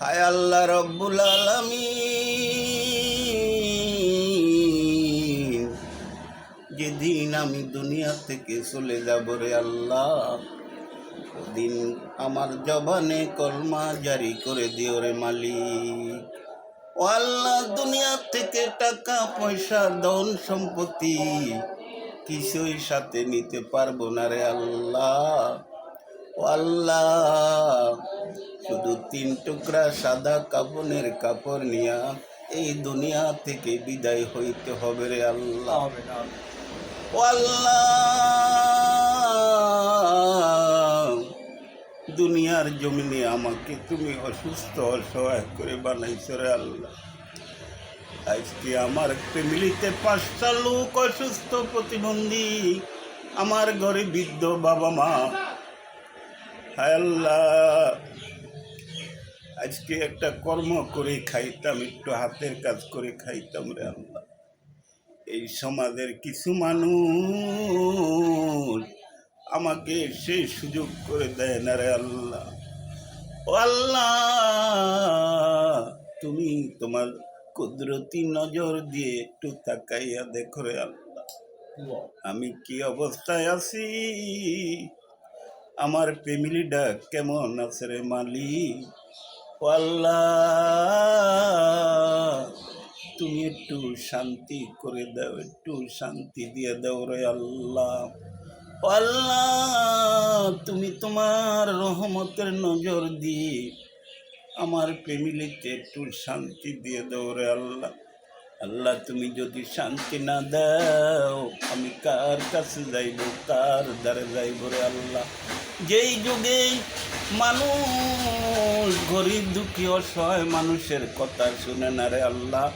হায় আল্লাহ রব্বুল আলামিন, যেদিন আমি দুনিয়া থেকে চলে যাব রে আল্লাহ, ওদিন আমার জবানে কলমা জারি করে দিও রে মালিক। ও আল্লাহ, দুনিয়া থেকে টাকা পয়সা ধন সম্পত্তি কিছুই সাথে নিতে পারবো না রে আল্লাহ। ও আল্লাহ, শুধু 3 টুকরা সাদা কাপড়ের কাপড় নিয়া এই দুনিয়া থেকে বিদায় হইতে হবে রে আল্লাহ। ও আল্লাহ, দুনিয়ার জমিনে আমাকে তুমি অসুস্থ অসহায় করে বানাইছো রে আল্লাহ। আজকে আমার ফ্যামিলিতে 5টা লোক অসুস্থ প্রতিবন্ধী, আমার ঘরে বৃদ্ধ বাবা মা। হায় আল্লাহ, আজকে একটা কর্ম করে খাইতাম, একটু হাতের কাজ করে খাইতাম রে আল্লাহ। এই সমাজের কিছু মানুষ আমাকে সেই সুযোগ করে দেয় না রে আল্লাহ। ও আল্লাহ, তুমি তোমার কুদরতি নজর দিয়ে একটু তাকাইয়া দেখো রে আল্লাহ, আমি কি অবস্থায় আছি, আমার ফ্যামিলিটা কেমন আছে রে মালিক। ও আল্লাহ, তুমি একটু শান্তি করে দাও, একটু শান্তি দিয়ে দাও রে আল্লাহ। ও আল্লাহ, তুমি তোমার রহমতের নজর দিয়ে আমার ফ্যামিলিতে একটু শান্তি দিয়ে দাও রে আল্লাহ। আল্লাহ, তুমি যদি শান্তি না দাও, আমি কার কাছে যাইব, কার দ্বারে যাইব রে আল্লাহ। যেই যুগে মানুষ গরিব দুঃখী অসহায় মানুষের কথা শুনে না রে আল্লাহ,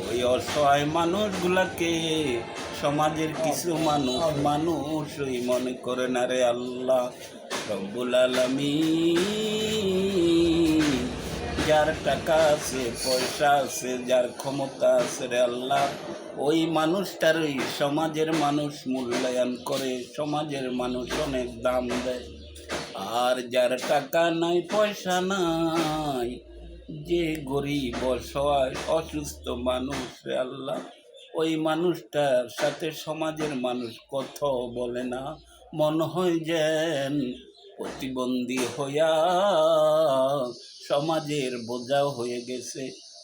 ওই অসহায় মানুষগুলাকে সমাজের কিছু মানুষই মনে করে না রে আল্লাহ। রব্বুল আলামিন, যার টাকা আছে পয়সা আছে, যার ক্ষমতা আছে রে আল্লাহ, ওই মানুষটারই সমাজের মানুষ মূল্যায়ন করে, সমাজের মানুষ অনেক দাম দেয়। আর যার টাকা নাই পয়সা নাই, যে গরিব অসহায় অসুস্থ মানুষ রে আল্লাহ, ওই মানুষটার সাথে সমাজের মানুষ কথাও বলে না। মনে হয় যেন প্রতিবন্ধী হইয়া সমাজের বোঝা হয়ে গেছে।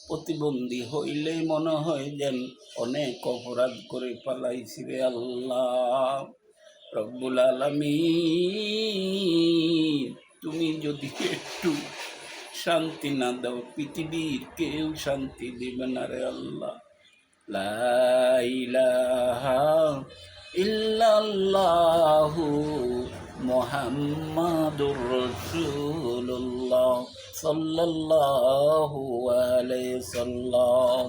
প্রতিবন্ধী হইলেই মনে হয় যেন অনেক অপরাধ করে পালাইছি রে আল্লাহ। রব্বুল আলামিন, তুমি যদি একটু শান্তি না দাও, পৃথিবীর কেউ শান্তি দেবে না রে আল্লাহ। লা ইলাহা ইল্লাল্লাহু মুহাম্মাদুর রাসূলুল্লাহ সাল্লাল্লাহু আলাইহি সাল্লাম।